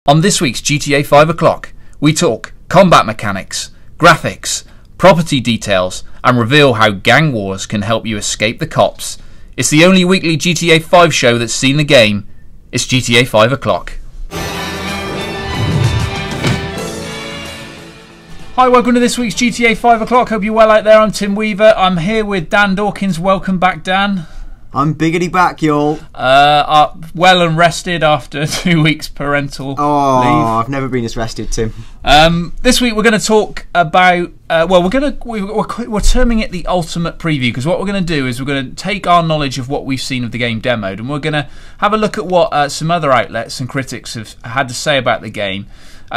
On this week's GTA 5 O'Clock, we talk combat mechanics, graphics, property details, and reveal how gang wars can help you escape the cops. It's the only weekly GTA 5 show that's seen the game. It's GTA 5 O'Clock. Hi, welcome to this week's GTA 5 O'Clock. Hope you're well out there. I'm Tim Weaver. I'm here with Dan Dawkins. Welcome back, Dan. I'm biggity back, y'all. Well and rested after 2 weeks parental leave. I've never been as rested, Tim. This week we're going to talk about. We're terming it the ultimate preview, because what we're going to do is we're going to take our knowledge of what we've seen of the game demoed, and we're going to have a look at what some other outlets and critics have had to say about the game.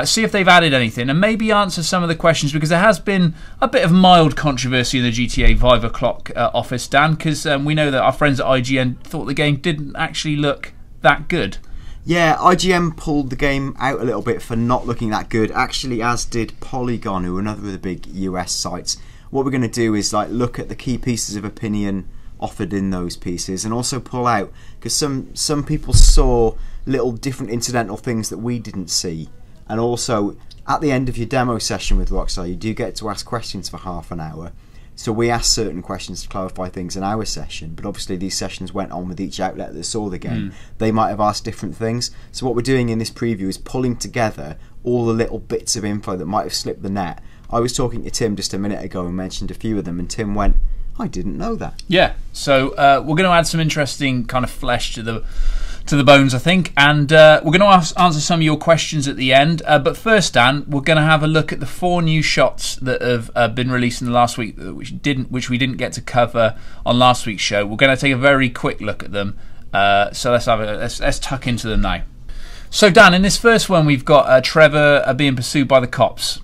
See if they've added anything, and maybe answer some of the questions, because there has been a bit of mild controversy in the GTA 5 O'Clock office, Dan, because we know that our friends at IGN thought the game didn't actually look that good. Yeah, IGN pulled the game out a little bit for not looking that good, actually, as did Polygon, who are another of the big US sites. What we're going to do is look at the key pieces of opinion offered in those pieces, and also pull out, because some people saw little different incidental things that we didn't see. And also, at the end of your demo session with Rockstar, you do get to ask questions for half an hour. So we asked certain questions to clarify things in our session, but obviously these sessions went on with each outlet that saw the game. They might have asked different things. So what we're doing in this preview is pulling together all the little bits of info that might have slipped the net. I was talking to Tim just a minute ago and mentioned a few of them, and Tim went, I didn't know that. Yeah, so we're going to add some interesting kind of flesh to the bones, I think, and we're going to answer some of your questions at the end. But first, Dan, we're going to have a look at the 4 new shots that have been released in the last week, which we didn't get to cover on last week's show. We're going to take a very quick look at them. So let's tuck into them now. So, Dan, in this first one, we've got Trevor being pursued by the cops.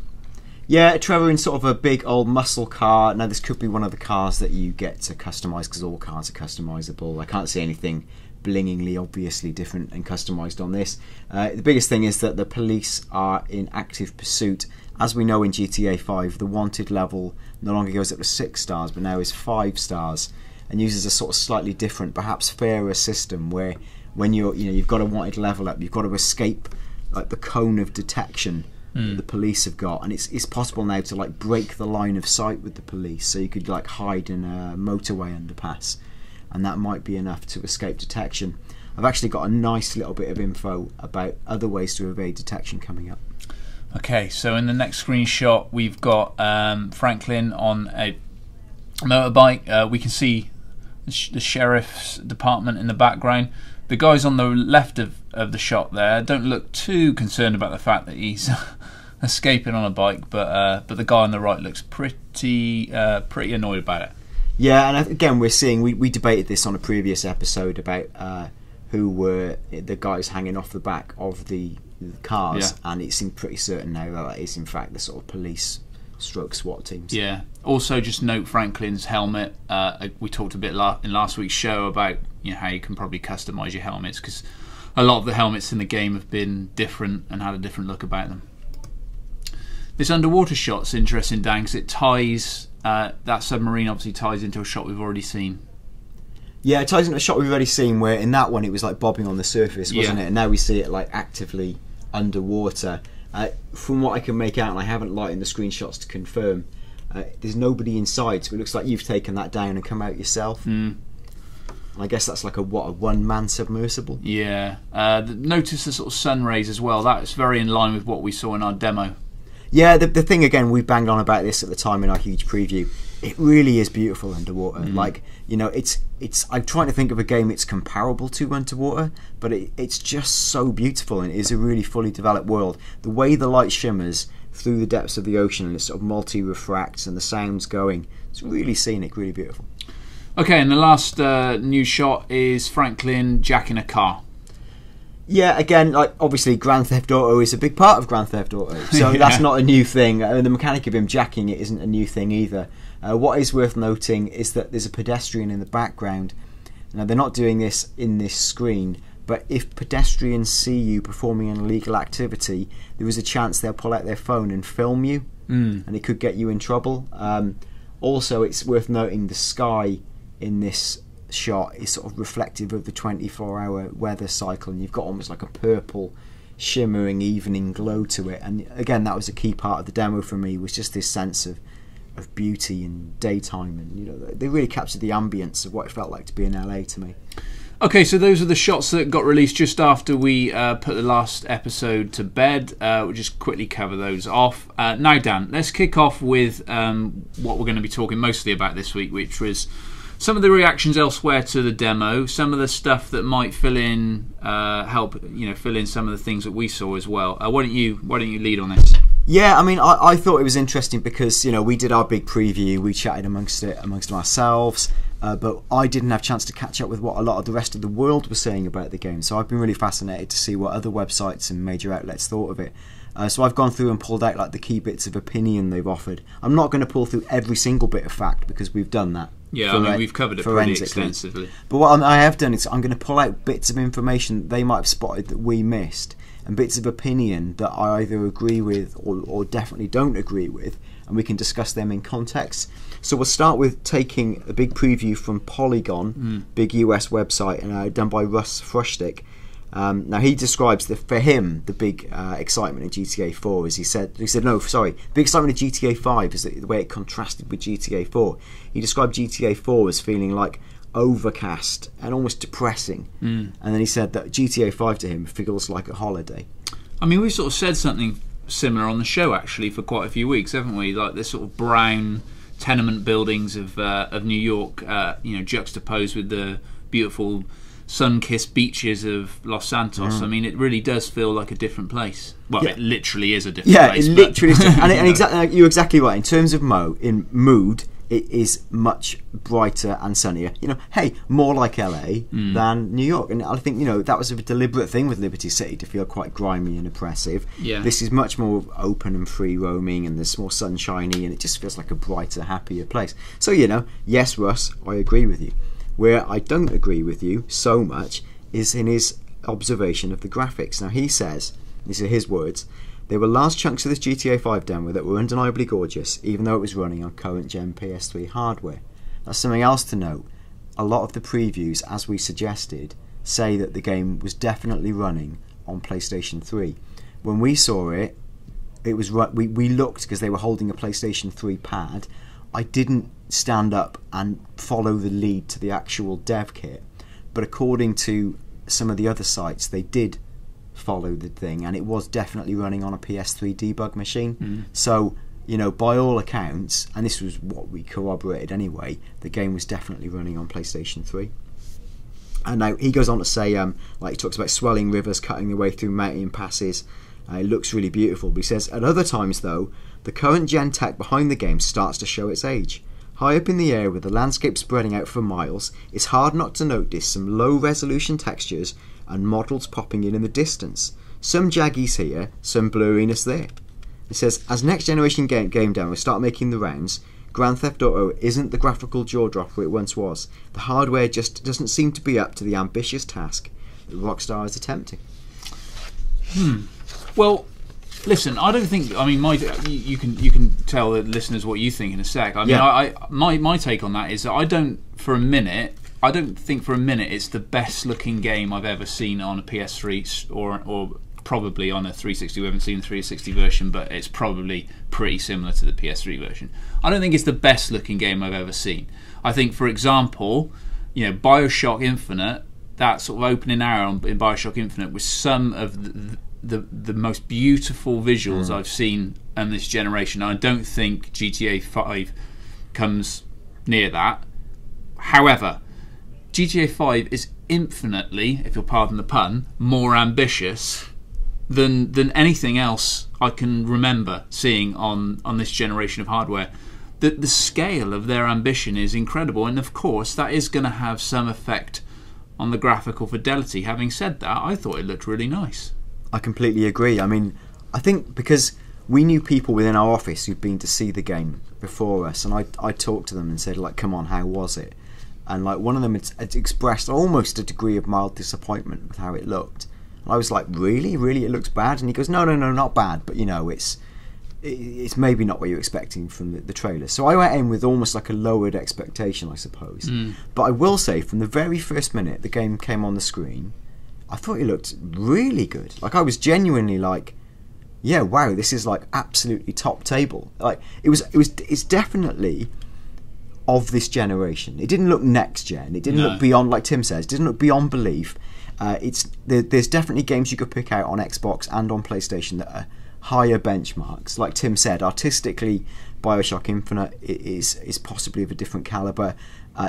Yeah, Trevor in sort of a big old muscle car. Now, this could be one of the cars that you get to customise, because all cars are customisable. I can't see anything blingingly obviously different and customised on this. The biggest thing is that the police are in active pursuit. As we know in GTA 5, the wanted level no longer goes up to 6 stars, but now is 5 stars, and uses a sort of slightly different, perhaps fairer system, where when you've got a wanted level up, you've got to escape the cone of detection that the police have got, and it's possible now to break the line of sight with the police, so you could hide in a motorway underpass, and that might be enough to escape detection. I've actually got a nice little bit of info about other ways to evade detection coming up. Okay, so in the next screenshot we've got Franklin on a motorbike. We can see the sheriff's department in the background. The guys on the left of the shot there don't look too concerned about the fact that he's escaping on a bike, but the guy on the right looks pretty annoyed about it. Yeah, and again, we're seeing, we debated this on a previous episode about who were the guys hanging off the back of the cars, and it seemed pretty certain now that is in fact the sort of police stroke SWAT teams. Yeah. Also, just note Franklin's helmet. We talked a bit in last week's show about how you can probably customise your helmets, because a lot of the helmets in the game have been different and had a different look about them. This underwater shot's interesting, Dan, because it ties that submarine obviously ties into a shot we've already seen. Yeah, it ties into a shot we've already seen, where in that one it was bobbing on the surface, wasn't it? And now we see it actively underwater. From what I can make out, and I haven't lightened the screenshots to confirm, there's nobody inside, so it looks like you've taken that down and come out yourself. I guess that's a one-man submersible. Yeah. Notice the sort of sun rays as well. That's very in line with what we saw in our demo. Yeah, the thing, again, we banged on about this at the time in our huge preview. It really is beautiful underwater. It's I'm trying to think of a game it's comparable to underwater, but it's just so beautiful, and it is a really fully developed world. The way the light shimmers through the depths of the ocean, and it sort of multi-refracts, and the sounds going, it's really scenic, really beautiful. Okay, and the last new shot is Franklin jacking a car. Yeah, again, obviously Grand Theft Auto is a big part of Grand Theft Auto, so that's not a new thing. The mechanic of him jacking it isn't a new thing either. What is worth noting is that there's a pedestrian in the background. Now, they're not doing this in this screen, but if pedestrians see you performing an illegal activity, there is a chance they'll pull out their phone and film you, and it could get you in trouble. Also, it's worth noting the sky in this shot is sort of reflective of the 24-hour weather cycle, and you've got almost like a purple shimmering evening glow to it. And again, that was a key part of the demo for me, was just this sense of beauty and daytime, and they really captured the ambience of what it felt like to be in LA to me. Okay, so those are the shots that got released just after we put the last episode to bed. We'll just quickly cover those off. Now, Dan, let's kick off with what we're going to be talking mostly about this week, which was some of the reactions elsewhere to the demo, some of the stuff that might fill in some of the things that we saw as well. Why don't you lead on this? Yeah, I mean, I thought it was interesting because we did our big preview, we chatted amongst ourselves, but I didn't have a chance to catch up with what a lot of the rest of the world was saying about the game. So I've been really fascinated to see what other websites and major outlets thought of it. So I've gone through and pulled out like the key bits of opinion they've offered. I'm not going to pull through every single bit of fact because we've done that. Yeah, I mean, we've covered it pretty extensively. But what I have done is I'm going to pull out bits of information they might have spotted that we missed, and bits of opinion that I either agree with or definitely don't agree with, and we can discuss them in context. So we'll start with taking a big preview from Polygon, big US website, and done by Russ Frushtick. Now he describes for him the big excitement in GTA 4 is big excitement in GTA 5 is the way it contrasted with GTA 4. He described GTA 4 as feeling like overcast and almost depressing, and then he said that GTA 5 to him feels like a holiday. I mean, we've sort of said something similar on the show actually for quite a few weeks, haven't we? Like this sort of brown tenement buildings of New York, juxtaposed with the beautiful sun-kissed beaches of Los Santos. I mean, it really does feel like a different place. Well, it literally is a different place. Yeah, it literally is. And you're exactly right. In terms of mood, it is much brighter and sunnier. More like LA than New York. And I think, that was a deliberate thing with Liberty City to feel quite grimy and oppressive. Yeah. This is much more open and free roaming, and there's more sunshiny, and it just feels like a brighter, happier place. So, yes, Russ, I agree with you. Where I don't agree with you so much is in his observation of the graphics. Now he says, these are his words, there were large chunks of this GTA 5 demo that were undeniably gorgeous, even though it was running on current gen PS3 hardware. That's something else to note. A lot of the previews, as we suggested, say that the game was definitely running on PlayStation 3. When we saw it, we looked because they were holding a PlayStation 3 pad. I didn't stand up and follow the lead to the actual dev kit, but according to some of the other sites, they did follow the thing, and it was definitely running on a PS3 debug machine. So, by all accounts, and this was what we corroborated anyway, the game was definitely running on PlayStation 3. And now he goes on to say, he talks about swelling rivers cutting their way through mountain passes. It looks really beautiful, but he says, at other times though, the current gen tech behind the game starts to show its age. High up in the air with the landscape spreading out for miles, it's hard not to notice some low resolution textures and models popping in the distance. Some jaggies here, some blurriness there. It says, as next generation game demos start making the rounds, Grand Theft Auto isn't the graphical jaw-dropper it once was. The hardware just doesn't seem to be up to the ambitious task that Rockstar is attempting. Well, listen, I don't think. I mean, you can tell the listeners what you think in a sec. I mean, my take on that is that I don't think for a minute it's the best looking game I've ever seen on a PS3 or probably on a 360. We haven't seen the 360 version, but it's probably pretty similar to the PS3 version. I don't think it's the best looking game I've ever seen. I think, for example, BioShock Infinite, that sort of opening hour in BioShock Infinite was some of the most beautiful visuals I've seen in this generation. I don't think GTA 5 comes near that. However, GTA 5 is infinitely, if you'll pardon the pun, more ambitious than anything else I can remember seeing on this generation of hardware. The scale of their ambition is incredible, and of course that is going to have some effect on the graphical fidelity. Having said that, I thought it looked really nice. I completely agree. I mean, I think because we knew people within our office who'd been to see the game before us, and I talked to them and said, come on, how was it? And one of them had expressed almost a degree of mild disappointment with how it looked. And I was like, really? It looks bad? And he goes, no, not bad, but it's maybe not what you're expecting from the trailer. So I went in with almost like a lowered expectation, I suppose. But I will say, from the very first minute the game came on the screen, I thought it looked really good. Like, I was genuinely like, yeah, wow, this is like absolutely top table. Like, it's definitely of this generation. It didn't look next gen. It didn't look beyond, like Tim says, it didn't look beyond belief. There's definitely games you could pick out on Xbox and on PlayStation that are higher benchmarks. Like Tim said, artistically, BioShock Infinite is possibly of a different caliber.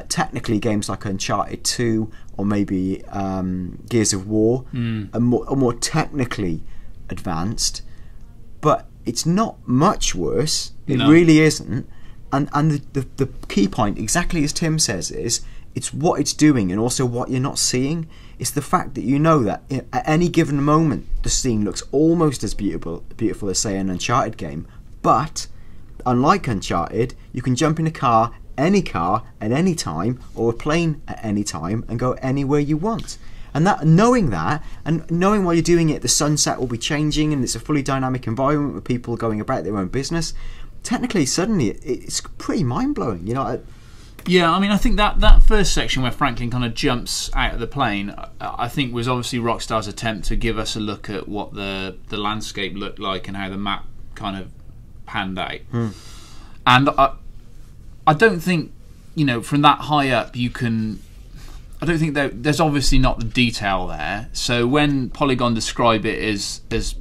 Technically, games like Uncharted 2 or maybe Gears of War are more technically advanced, but it's not much worse. It really isn't. And the key point, exactly as Tim says, is it's what it's doing and also what you're not seeing. It's the fact that you know that at any given moment the scene looks almost as beautiful as, say, an Uncharted game, but unlike Uncharted, you can jump in a car at any time, or a plane at any time, and go anywhere you want. And knowing that, and knowing while you're doing it, the sunset will be changing, and it's a fully dynamic environment with people going about their own business. Technically, suddenly, it's pretty mind-blowing. You know. Yeah, I mean, I think that first section where Franklin kind of jumps out of the plane, I think was obviously Rockstar's attempt to give us a look at what the landscape looked like and how the map kind of panned out. And I don't think, you know, from that high up you can... I don't think there's obviously not the detail there. So when Polygon describe it as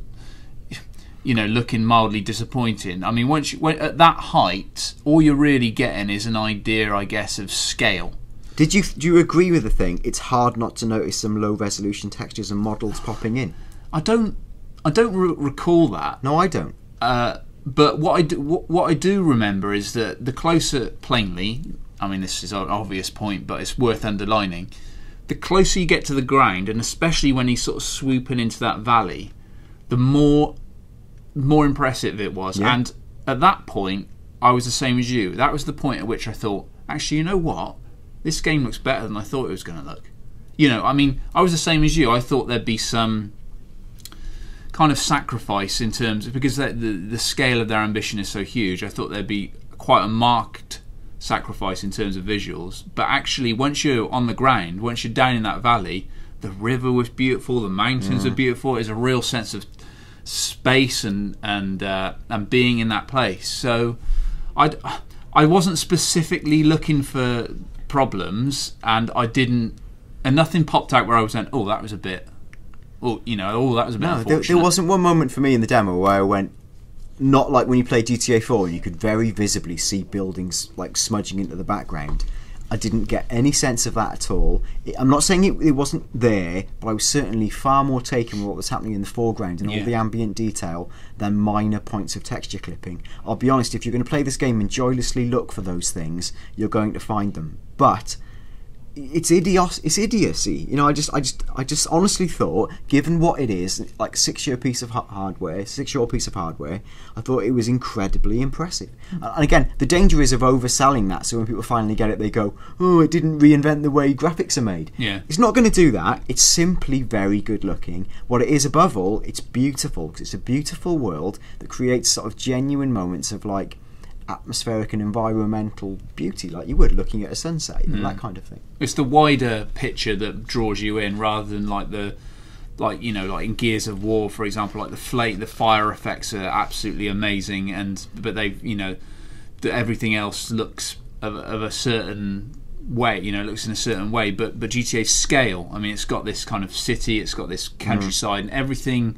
you know, looking mildly disappointing, I mean, when at that height, all you're really getting is an idea, I guess, of scale. Do you agree with the thing? It's hard not to notice some low resolution textures and models popping in. I don't recall that. No, I don't. But what I do remember is that the closer, plainly, I mean, this is an obvious point, but it's worth underlining. The closer you get to the ground, and especially when he's sort of swooping into that valley, the more impressive it was. Yeah. And at that point, I was the same as you. That was the point at which I thought, actually, you know what? This game looks better than I thought it was going to look. You know, I mean, I was the same as you. I thought there'd be some kind of sacrifice in terms of, because the scale of their ambition is so huge, I thought there'd be quite a marked sacrifice in terms of visuals. But actually, once you're on the ground, once you're down in that valley, the river was beautiful, the mountains are beautiful. There's a real sense of space and being in that place. So I wasn't specifically looking for problems, and nothing popped out where I was saying, oh, that was a bit, oh, you know, oh, that was a bit unfortunate. There wasn't one moment for me in the demo where I went, not like when you play GTA 4 and you could very visibly see buildings like smudging into the background. I didn't get any sense of that at all. I'm not saying it wasn't there, but I was certainly far more taken with what was happening in the foreground and all the ambient detail than minor points of texture clipping. I'll be honest, if you're going to play this game and joylessly look for those things, you're going to find them. But it's idiocy. You know, I just honestly thought, given what it is, like 6-year piece of hardware, 6-year piece of hardware, I thought it was incredibly impressive. And again, the danger is of overselling that. So when people finally get it, they go, "Oh, it didn't reinvent the way graphics are made." Yeah, it's not going to do that. It's simply very good looking. What it is above all, it's beautiful, because it's a beautiful world that creates sort of genuine moments of like atmospheric and environmental beauty, like you would looking at a sunset, and that kind of thing. It's the wider picture that draws you in, rather than like you know, like in Gears of War, for example, like the fire effects are absolutely amazing, but they've, you know, everything else looks of a certain way, you know, it looks in a certain way, but GTA's scale, I mean, it's got this kind of city, it's got this countryside, and everything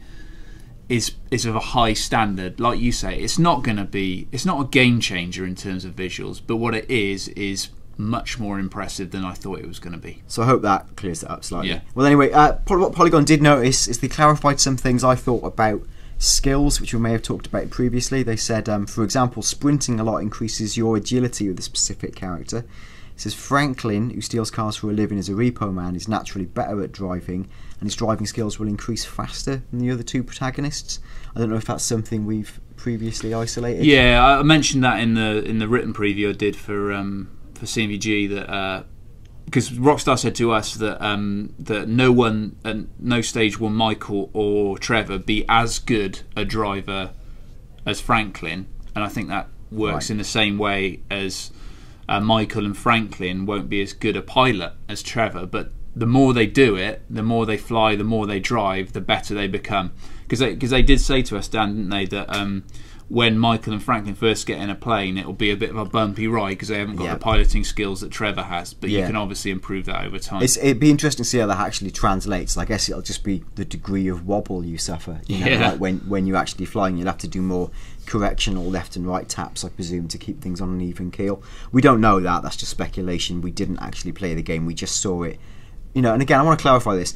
is of a high standard. Like you say, it's not a game changer in terms of visuals, but what it is much more impressive than I thought it was going to be. So I hope that clears it up slightly. Yeah. Well, anyway, what Polygon did notice is they clarified some things I thought about skills, which we may have talked about previously. They said, for example, sprinting a lot increases your agility with a specific character. It says Franklin, who steals cars for a living as a repo man, is naturally better at driving, and his driving skills will increase faster than the other two protagonists. I don't know if that's something we've previously isolated. Yeah, I mentioned that in the written preview I did for CMVG, that because Rockstar said to us that no one at no stage will Michael or Trevor be as good a driver as Franklin, and I think that works in the same way as Michael and Franklin won't be as good a pilot as Trevor, but the more they do it, the more they fly, the more they drive, the better they become. Because they did say to us, Dan, didn't they, that when Michael and Franklin first get in a plane, it'll be a bit of a bumpy ride because they haven't got the piloting skills that Trevor has. But you can obviously improve that over time. It'd be interesting to see how that actually translates. I guess it'll just be the degree of wobble you suffer. You know, like when you're actually flying, you'll have to do more correctional left and right taps, I presume, to keep things on an even keel. We don't know that. That's just speculation. We didn't actually play the game. We just saw it. You know, and again, I want to clarify this.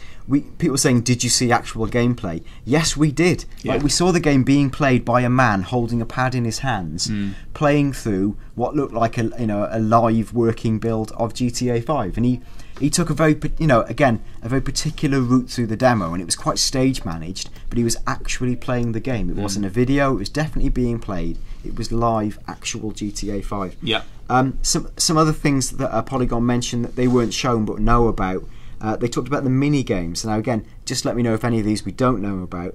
People saying, "Did you see actual gameplay?" Yes, we did. Yeah. Like, we saw the game being played by a man holding a pad in his hands, playing through what looked like a live working build of GTA 5, and he took a very particular route through the demo, and it was quite stage managed. But he was actually playing the game. It wasn't a video. It was definitely being played. It was live, actual GTA 5. Yeah. Some other things that Polygon mentioned that they weren't shown but know about. They talked about the mini games. Now again, just let me know if any of these we don't know about.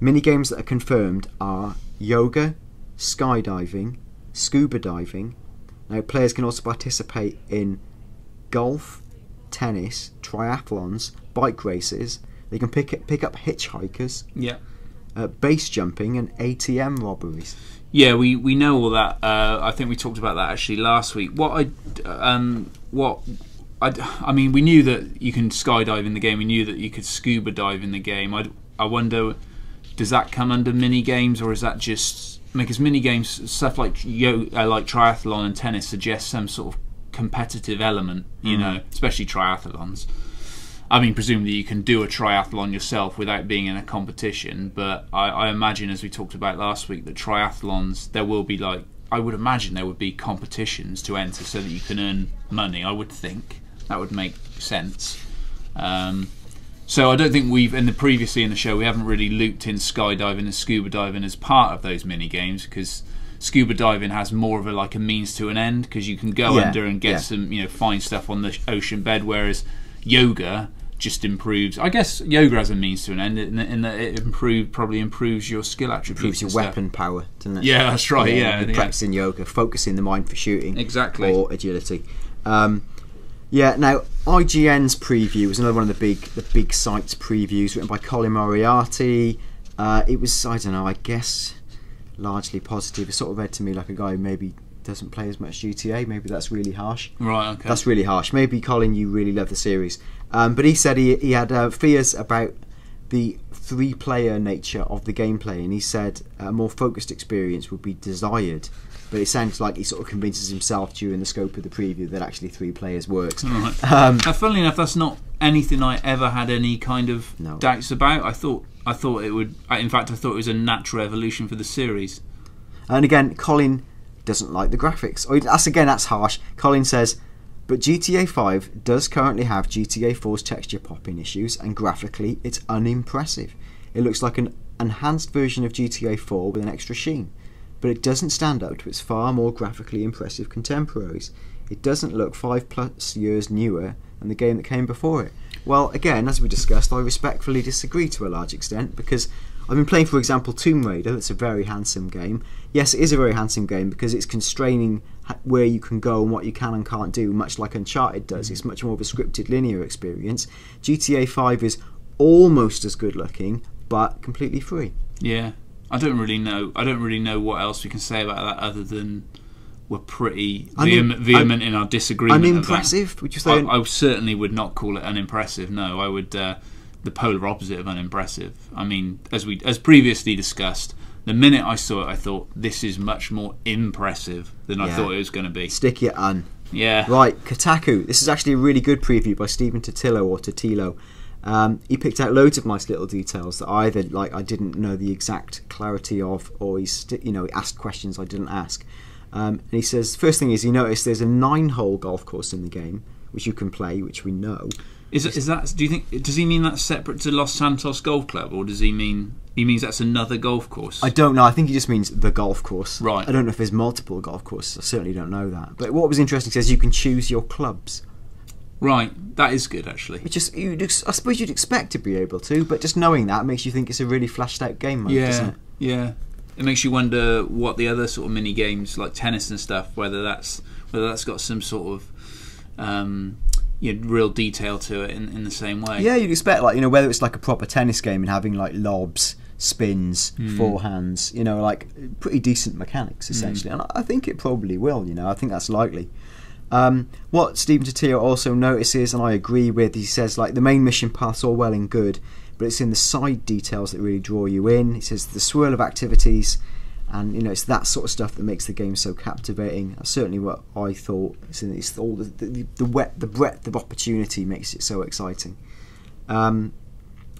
Mini games that are confirmed are yoga, skydiving, scuba diving. Now players can also participate in golf, tennis, triathlons, bike races. They can pick up hitchhikers, base jumping, and ATM robberies. Yeah, we know all that. I think we talked about that actually last week. I mean, we knew that you can skydive in the game. We knew that you could scuba dive in the game. I wonder, does that come under mini games, or is that just because mini games stuff like triathlon and tennis suggests some sort of competitive element, you know, especially triathlons. I mean, presumably you can do a triathlon yourself without being in a competition, but I imagine, as we talked about last week, that triathlons, there will be I would imagine there would be competitions to enter so that you can earn money. I would think that would make sense. So I don't think previously in the show we haven't really looped in skydiving and scuba diving as part of those mini games, because scuba diving has more of a means to an end, because you can go under and get some find stuff on the ocean bed, whereas yoga just improves. I guess yoga has a means to an end in that it probably improves your skill attributes. Improves your weapon power, doesn't it? Yeah, that's right. Yeah, practicing yoga, focusing the mind for shooting, exactly, or agility. Now IGN's preview was another one of the big sites previews, written by Colin Moriarty. It was, I don't know, I guess largely positive. It sort of read to me like a guy who maybe doesn't play as much GTA. Maybe that's really harsh. Right, okay. That's really harsh. Maybe, Colin, you really love the series. But he said he had fears about the three-player nature of the gameplay, and he said a more focused experience would be desired. But it sounds like he sort of convinces himself during the scope of the preview that actually 3 players works. Right. Funnily enough, that's not anything I ever had any kind of doubts about. I thought it would. In fact, I thought it was a natural evolution for the series. And again, Colin doesn't like the graphics. That's harsh. Colin says, but GTA 5 does currently have GTA 4's texture popping issues, and graphically it's unimpressive. It looks like an enhanced version of GTA 4 with an extra sheen, but it doesn't stand up to its far more graphically impressive contemporaries. It doesn't look 5+ years newer than the game that came before it. Well, again, as we discussed, I respectfully disagree to a large extent, because I've been playing, for example, Tomb Raider. That's a very handsome game. Yes, it is a very handsome game because it's constraining where you can go and what you can and can't do, much like Uncharted does. It's much more of a scripted linear experience. GTA 5 is almost as good looking, but completely free. Yeah, I don't really know what else we can say about that other than we're pretty vehement in our disagreement. Unimpressive? Would you say? I certainly would not call it unimpressive. No, I would. The polar opposite of unimpressive. I mean, as previously discussed, the minute I saw it, I thought this is much more impressive than I thought it was going to be. Stick it on. Yeah. Right, Kotaku. This is actually a really good preview by Stephen Totilo. He picked out loads of nice little details that I didn't know the exact clarity of, or he asked questions I didn't ask. And he says, first thing is, he noticed there's a 9-hole golf course in the game, which you can play, which we know. Is that? Do you think? Does he mean that's separate to Los Santos Golf Club, or does he means that's another golf course? I don't know. I think he just means the golf course. Right. I don't know if there's multiple golf courses. I certainly don't know that. But what was interesting, he says you can choose your clubs. Right. That is good, actually. Which is, I suppose you'd expect to be able to, but just knowing that makes you think it's a really flashed out game mode, doesn't it? Yeah. It makes you wonder what the other sort of mini games like tennis and stuff, whether that's got some sort of real detail to it in the same way. Yeah, you'd expect, like, whether it's like a proper tennis game and having like lobs, spins, forehands, like pretty decent mechanics essentially. And I think it probably will. I think that's likely. What Stephen Totilo also notices, and I agree with, he says, like, the main mission path's all well and good, but it's in the side details that really draw you in. He says the swirl of activities, and it's that sort of stuff that makes the game so captivating. That's certainly what I thought. It's all the breadth of opportunity makes it so exciting. And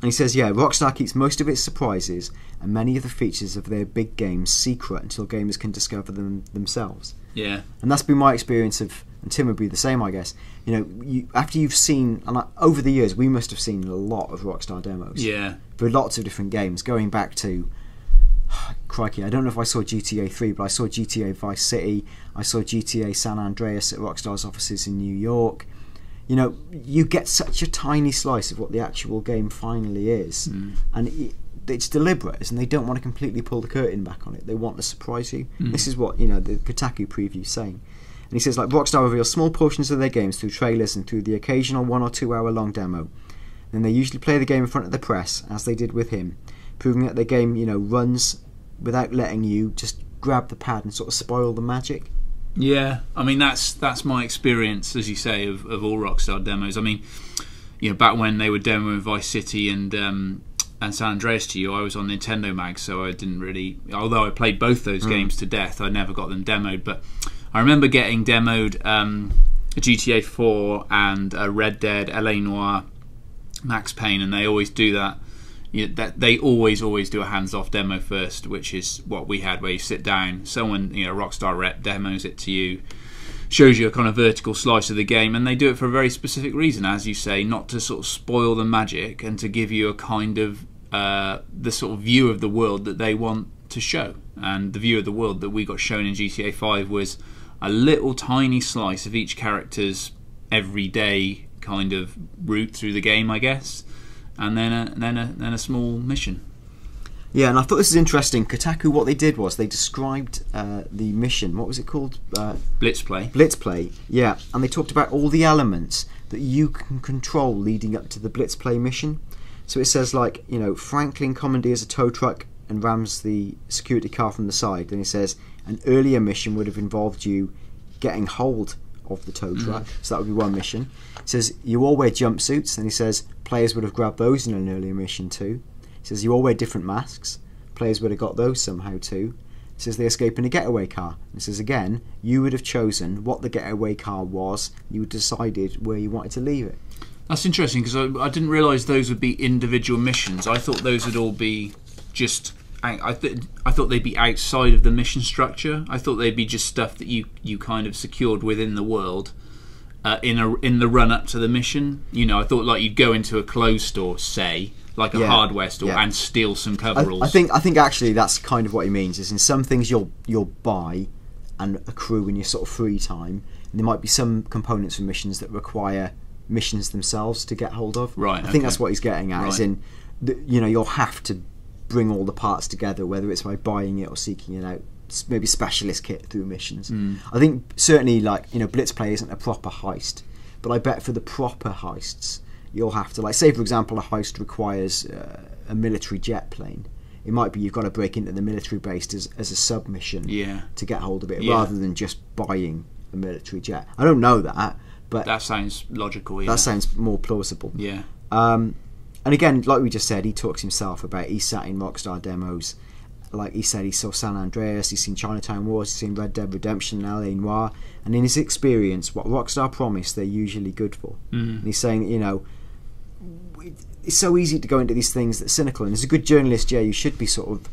he says, Rockstar keeps most of its surprises and many of the features of their big games secret until gamers can discover them themselves. Yeah, and that's been my experience of, and Tim would be the same, I guess. After you've seen, and over the years, we must have seen a lot of Rockstar demos. Yeah, for lots of different games, going back to, crikey, I don't know if I saw GTA 3, but I saw GTA Vice City, I saw GTA San Andreas at Rockstar's offices in New York. You get such a tiny slice of what the actual game finally is, and it's deliberate, and they don't want to completely pull the curtain back on it. They want to surprise you. This is what the Kotaku preview is saying. And he says, like, Rockstar reveals small portions of their games through trailers and through the occasional 1 or 2 hour long demo. Then they usually play the game in front of the press, as they did with him, proving that the game runs without letting you just grab the pad and sort of spoil the magic. Yeah, I mean, that's my experience, as you say, of all Rockstar demos. I mean, back when they were demoing Vice City and San Andreas to you, I was on Nintendo Mag, so I didn't really, although I played both those games to death, I never got them demoed. But I remember getting demoed GTA 4 and Red Dead, LA Noire, Max Payne, and they always do that. That they always do a hands-off demo first, which is what we had, where you sit down, someone, Rockstar rep demos it to you, shows you a kind of vertical slice of the game, and they do it for a very specific reason, as you say, not to sort of spoil the magic and to give you a kind of the sort of view of the world that they want to show. And the view of the world that we got shown in GTA 5 was a little tiny slice of each character's everyday kind of route through the game, I guess. And then a small mission. Yeah, and I thought this is interesting. Kotaku, what they did was they described the mission. What was it called? Blitzplay. Blitzplay, yeah. And they talked about all the elements that you can control leading up to the Blitzplay mission. So it says, like, Franklin commandeers a tow truck and rams the security car from the side. Then it says an earlier mission would have involved you getting hold of the tow truck, so that would be one mission. It says you all wear jumpsuits, and he says players would have grabbed those in an earlier mission too. He says you all wear different masks, players would have got those somehow too. It says they escape in a getaway car. And it says again, you would have chosen what the getaway car was, you would have decided where you wanted to leave it. That's interesting, because I didn't realise those would be individual missions. I thought those would all be just... I thought they'd be outside of the mission structure. I thought they'd be just stuff that you kind of secured within the world in the run up to the mission. I thought, like, you'd go into a clothes store, say, like a hardware store, and steal some coveralls. I think actually that's kind of what he means. Is in some things you'll buy and accrue in your sort of free time. And there might be some components for missions that require missions themselves to get hold of. Right. I think that's what he's getting at. Right. As in, you'll have to bring all the parts together, whether it's by buying it or seeking it out, maybe specialist kit through missions. I think certainly, like, Blitzplay isn't a proper heist, but I bet for the proper heists you'll have to, like, say for example a heist requires a military jet plane. It might be you've got to break into the military base as a submission to get hold of it, rather than just buying a military jet. I don't know that, but that sounds logical. That sounds more plausible. Yeah. And again, like we just said, he talks himself about he sat in Rockstar demos. Like he said, he saw San Andreas, he's seen Chinatown Wars, he's seen Red Dead Redemption and LA Noire, and in his experience, what Rockstar promise, they're usually good for. And he's saying, it's so easy to go into these things that are cynical, and as a good journalist, you should be sort of,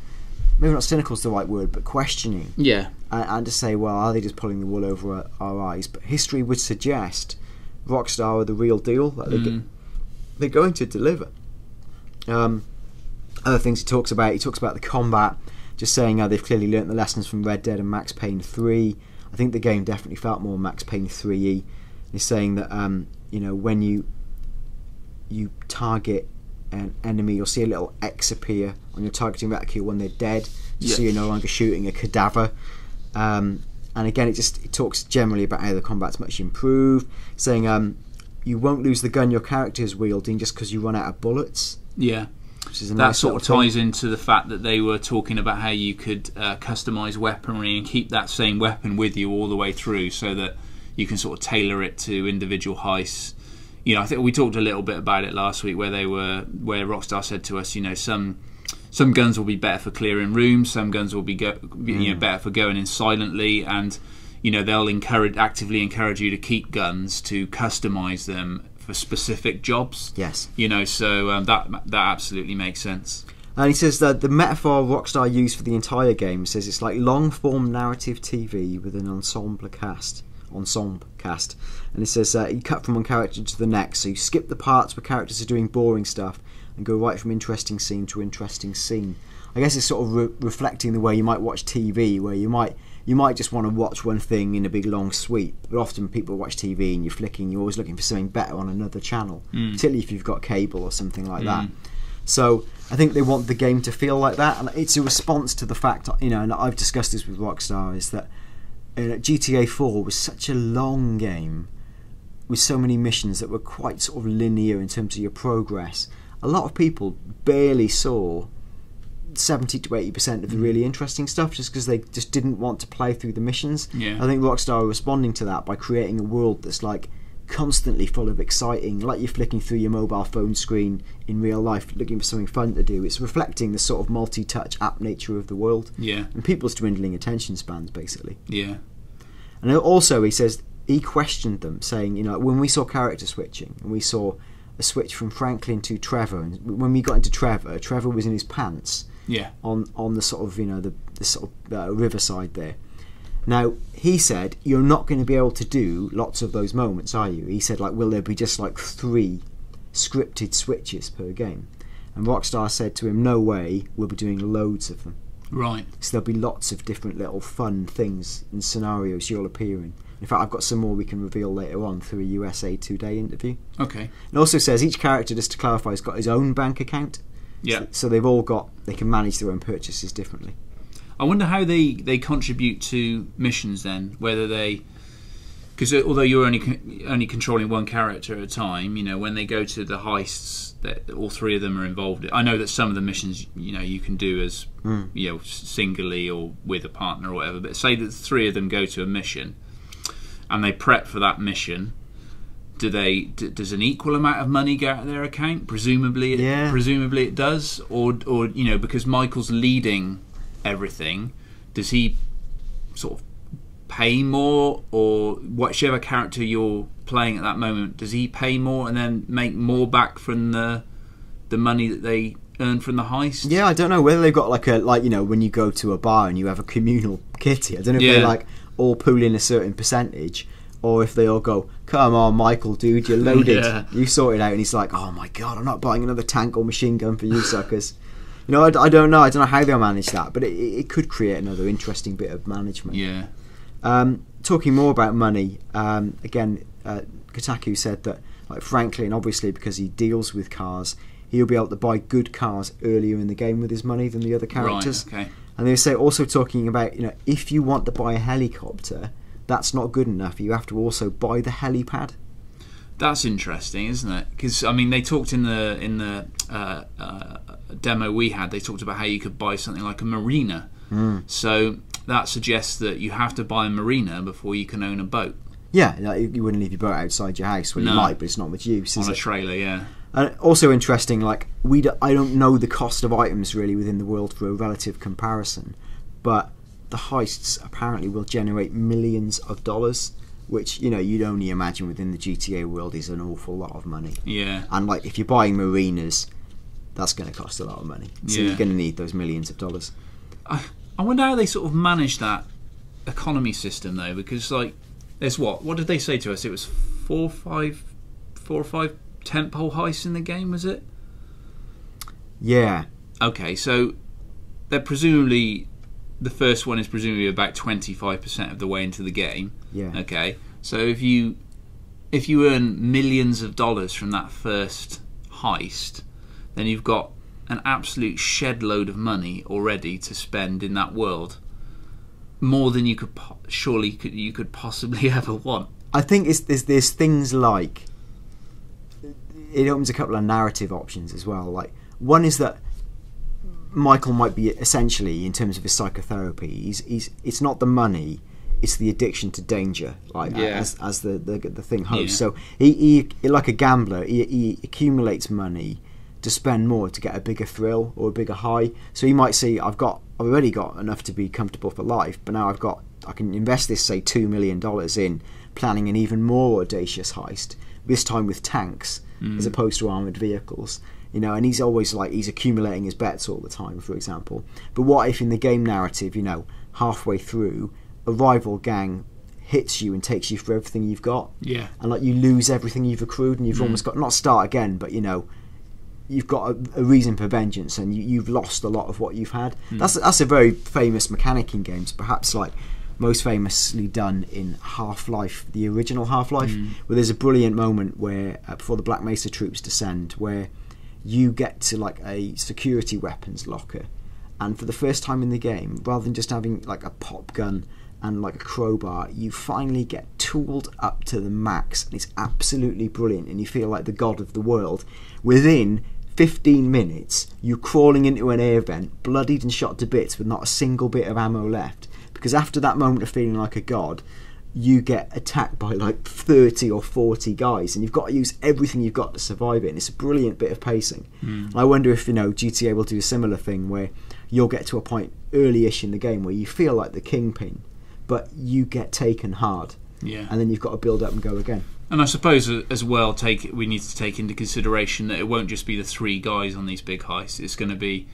maybe not cynical is the right word, but questioning. Yeah. And to say, well, are they just pulling the wool over our eyes? But history would suggest Rockstar are the real deal, that they're going to deliver. Other things he talks about the combat, just saying they've clearly learnt the lessons from Red Dead and Max Payne 3. I think the game definitely felt more Max Payne 3-y. He's saying that when you target an enemy, you'll see a little X appear on your targeting reticule when they're dead, so you're no longer shooting a cadaver. And again, it talks generally about how the combat's much improved, saying you won't lose the gun your character is wielding just because you run out of bullets. Yeah. Which is a that nice sort of ties into the fact that they were talking about how you could customise weaponry and keep that same weapon with you all the way through, so that you can sort of tailor it to individual heists. You know, I think we talked a little bit about it last week, where where Rockstar said to us, you know, some guns will be better for clearing rooms, some guns will be better for going in silently, and you know, they'll actively encourage you to keep guns, to customise them for specific jobs. Yes. You know, so that absolutely makes sense. And he says that the metaphor Rockstar used for the entire game says it's like long-form narrative TV with an ensemble cast. And it says you cut from one character to the next, so you skip the parts where characters are doing boring stuff and go right from interesting scene to interesting scene. I guess it's sort of reflecting the way you might watch TV, where you might just want to watch one thing in a big long sweep, but often people watch TV and you're always looking for something better on another channel, particularly if you've got cable or something like that. So I think they want the game to feel like that, and it's a response to the fact, you know, and I've discussed this with Rockstar, is that GTA 4 was such a long game with so many missions that were quite sort of linear in terms of your progress. A lot of people barely saw 70 to 80% of the really interesting stuff, just because they just didn't want to play through the missions. Yeah. I think Rockstar are responding to that by creating a world that's like constantly full of exciting, like you're flicking through your mobile phone screen in real life looking for something fun to do. It's reflecting the sort of multi-touch app nature of the world, and people's dwindling attention spans, basically. And also he says he questioned them, saying, you know, when we saw character switching and we saw a switch from Franklin to Trevor, and when we got into Trevor was in his pants on the sort of, you know, the sort of riverside there. Now, he said, you're not going to be able to do lots of those moments, are you? He said, like, will there be just like 3 scripted switches per game? And Rockstar said to him, no way, we'll be doing loads of them. Right. So there'll be lots of different little fun things and scenarios you'll appear in. In fact, I've got some more we can reveal later on through a USA Today interview. Okay. It also says each character, just to clarify, has got his own bank account. Yeah. So they can manage their own purchases differently. I wonder how they contribute to missions then, whether they, because although you're only controlling one character at a time, you know, when they go to the heists, that all 3 of them are involved. I know that some of the missions, you know, you can do as you know, singly or with a partner or whatever, but say that 3 of them go to a mission and they prep for that mission. Does an equal amount of money go out of their account? Presumably it does, or you know, because Michael's leading everything, does he sort of pay more, or whichever character you're playing at that moment, does he pay more and then make more back from the money that they earn from the heist? Yeah, I don't know whether they've got like you know, when you go to a bar and you have a communal kitty, I don't know if they like all pool in a certain percentage, or if they all go, come on Michael dude, you're loaded, you sort it out, and he's like, oh my god, I'm not buying another tank or machine gun for you suckers. You know, I don't know how they'll manage that, but it could create another interesting bit of management. Talking more about money, again, Kotaku said that, like, Franklin, obviously because he deals with cars, he'll be able to buy good cars earlier in the game with his money than the other characters. Right, okay. And they say, also talking about, you know, if you want to buy a helicopter, that's not good enough, you have to also buy the helipad. That's interesting, isn't it? Because I mean, they talked in the demo we had. They talked about how you could buy something like a marina. So that suggests that you have to buy a marina before you can own a boat. Yeah, like, you wouldn't leave your boat outside your house. Well, you might, but it's not much use. On a trailer, yeah. And also interesting, like I don't know the cost of items really within the world for a relative comparison, but the heists apparently will generate millions of dollars, which, you know, you'd only imagine within the GTA world is an awful lot of money. Yeah. And like if you're buying marinas, that's going to cost a lot of money. So you're going to need those millions of dollars. I wonder how they sort of manage that economy system though, because like there's what did they say to us? It was 4 or 5 tentpole heists in the game, was it? Yeah. Okay, so they're presumably, the first one is presumably about 25% of the way into the game. Yeah. Okay, so if you earn millions of dollars from that first heist, then you've got an absolute shed load of money already to spend in that world, more than you could possibly ever want. I think there's things like it opens a couple of narrative options as well. Like, one is that Michael might be essentially, in terms of his psychotherapy, it's not the money, it's the addiction to danger, like as the thing hopes. So he like a gambler, he accumulates money to spend more to get a bigger thrill or a bigger high. So he might see, I've already got enough to be comfortable for life, but now I can invest this, say, $2 million in planning an even more audacious heist, this time with tanks as opposed to armoured vehicles. You know, and he's always like, he's accumulating his bets all the time, for example. But what if in the game narrative, you know, halfway through, a rival gang hits you and takes you for everything you've got? Yeah. And like, you lose everything you've accrued, and you've almost got, not start again, but you know, you've got a reason for vengeance, and you've lost a lot of what you've had. That's a very famous mechanic in games, perhaps like most famously done in Half-Life, the original Half-Life, where there's a brilliant moment where before the Black Mesa troops descend, where you get to like a security weapons locker, and for the first time in the game, rather than just having like a pop gun and like a crowbar, you finally get tooled up to the max, and it's absolutely brilliant, and you feel like the god of the world. Within 15 minutes, you're crawling into an air vent, bloodied and shot to bits with not a single bit of ammo left, because after that moment of feeling like a god, you get attacked by like 30 or 40 guys, and you've got to use everything you've got to survive it, and it's a brilliant bit of pacing. I wonder if, you know, GTA will do a similar thing where you'll get to a point early-ish in the game where you feel like the kingpin, but you get taken hard, and then you've got to build up and go again. And I suppose as well, we need to take into consideration that it won't just be the 3 guys on these big heists. It's going to be,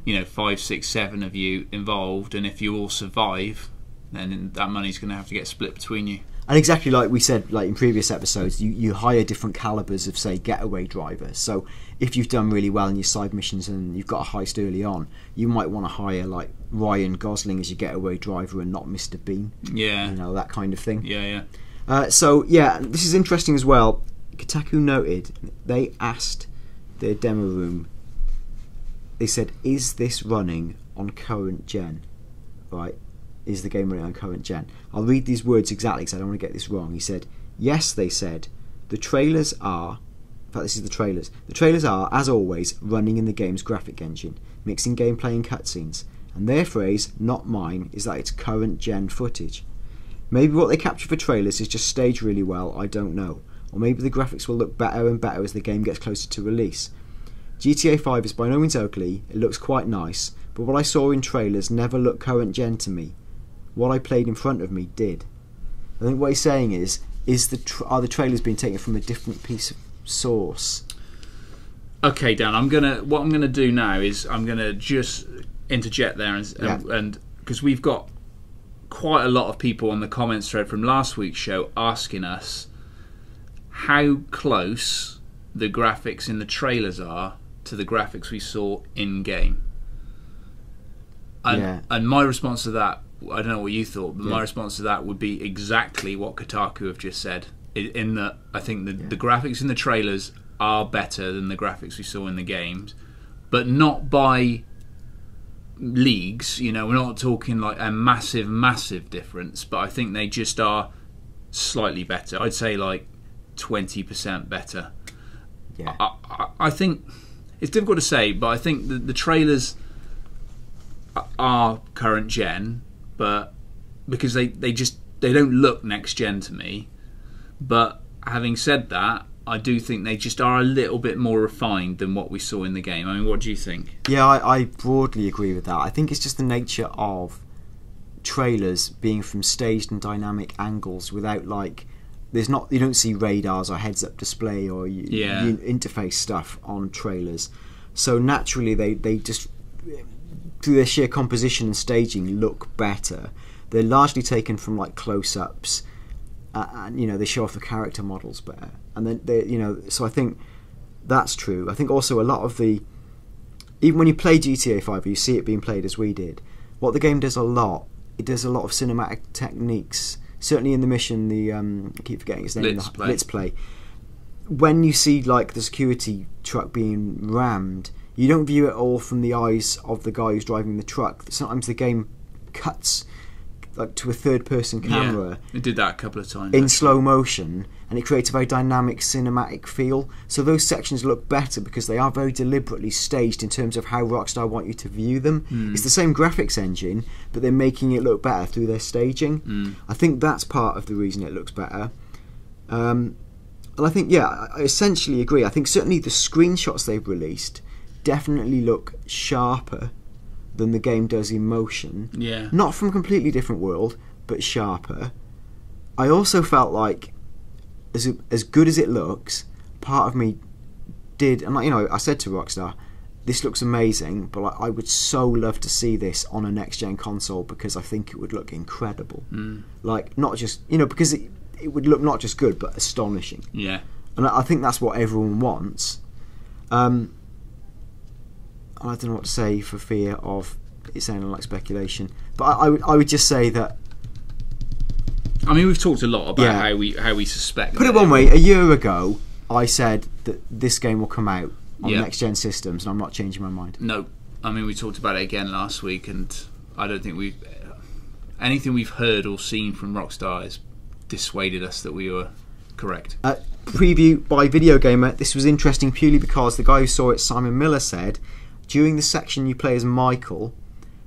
you know, 5, 6, 7 of you involved, and if you all survive, then that money's going to have to get split between you. And exactly like we said, like in previous episodes, you hire different calibers of, say, getaway drivers. So if you've done really well in your side missions and you've got a heist early on, you might want to hire like Ryan Gosling as your getaway driver and not Mr. Bean. Yeah. You know, that kind of thing. Yeah. So yeah, this is interesting as well. Kotaku noted they asked their demo room, they said, is this running on current gen? Right? Is the game running on current gen? I'll read these words exactly because I don't want to get this wrong. He said, yes, they said, the trailers are, in fact this is the trailers, the trailers are, as always, running in the game's graphic engine, mixing gameplay and cutscenes, and their phrase, not mine, is that it's current gen footage. Maybe what they capture for trailers is just staged really well, I don't know. Or maybe the graphics will look better and better as the game gets closer to release. GTA 5 is by no means ugly, it looks quite nice, but what I saw in trailers never looked current gen to me. What I played in front of me did. I think what he's saying is are the trailers being taken from a different piece of source? Okay, Dan, what I'm gonna do now is I'm gonna just interject there and because we've got quite a lot of people on the comments thread from last week's show asking us how close the graphics in the trailers are to the graphics we saw in game. And my response to that, I don't know what you thought, but my response to that would be exactly what Kotaku have just said. In that, I think the graphics in the trailers are better than the graphics we saw in the games, but not by leagues. You know, we're not talking like a massive difference, but I think they just are slightly better. I'd say like 20% better. Yeah. I think it's difficult to say, but I think the trailers are current gen, but because they don't look next gen to me. But having said that, I do think they just are a little bit more refined than what we saw in the game. I mean, what do you think? Yeah, I broadly agree with that. I think it's just the nature of trailers being from staged and dynamic angles without like you don't see radars or heads-up display or interface stuff on trailers. So naturally they just, through their sheer composition and staging, look better. They're largely taken from like close-ups, and you know, they show off the character models better. And then they, you know, so I think that's true. I think also a lot of even when you play GTA 5, you see it being played as we did. What the game does a lot, it does a lot of cinematic techniques. Certainly in the mission, I keep forgetting its name, Blitz Play. When you see like the security truck being rammed, you don't view it all from the eyes of the guy who's driving the truck. Sometimes the game cuts like to a third-person camera. Yeah, it did that a couple of times in slow motion, and it creates a very dynamic cinematic feel. So those sections look better because they are very deliberately staged in terms of how Rockstar want you to view them. It's the same graphics engine, but they're making it look better through their staging. I think that's part of the reason it looks better. And I think, yeah, I essentially agree. I think certainly the screenshots they've released definitely look sharper than the game does in motion. Yeah. Not from a completely different world, but sharper. I also felt like, as good as it looks, part of me did, and I said to Rockstar, this looks amazing, but I would so love to see this on a next-gen console because I think it would look incredible. Like, not just, because it would look not just good, but astonishing. Yeah. And I think that's what everyone wants. I don't know what to say for fear of it sounding like speculation, but I would just say that. I mean, we've talked a lot about how we suspect. Put it one way: a year ago, I said that this game will come out on next gen systems, and I'm not changing my mind. No, I mean we talked about it again last week, and I don't think anything we've heard or seen from Rockstar has dissuaded us that we were correct. Preview by Video Gamer. This was interesting purely because the guy who saw it, Simon Miller, said during the section you play as Michael,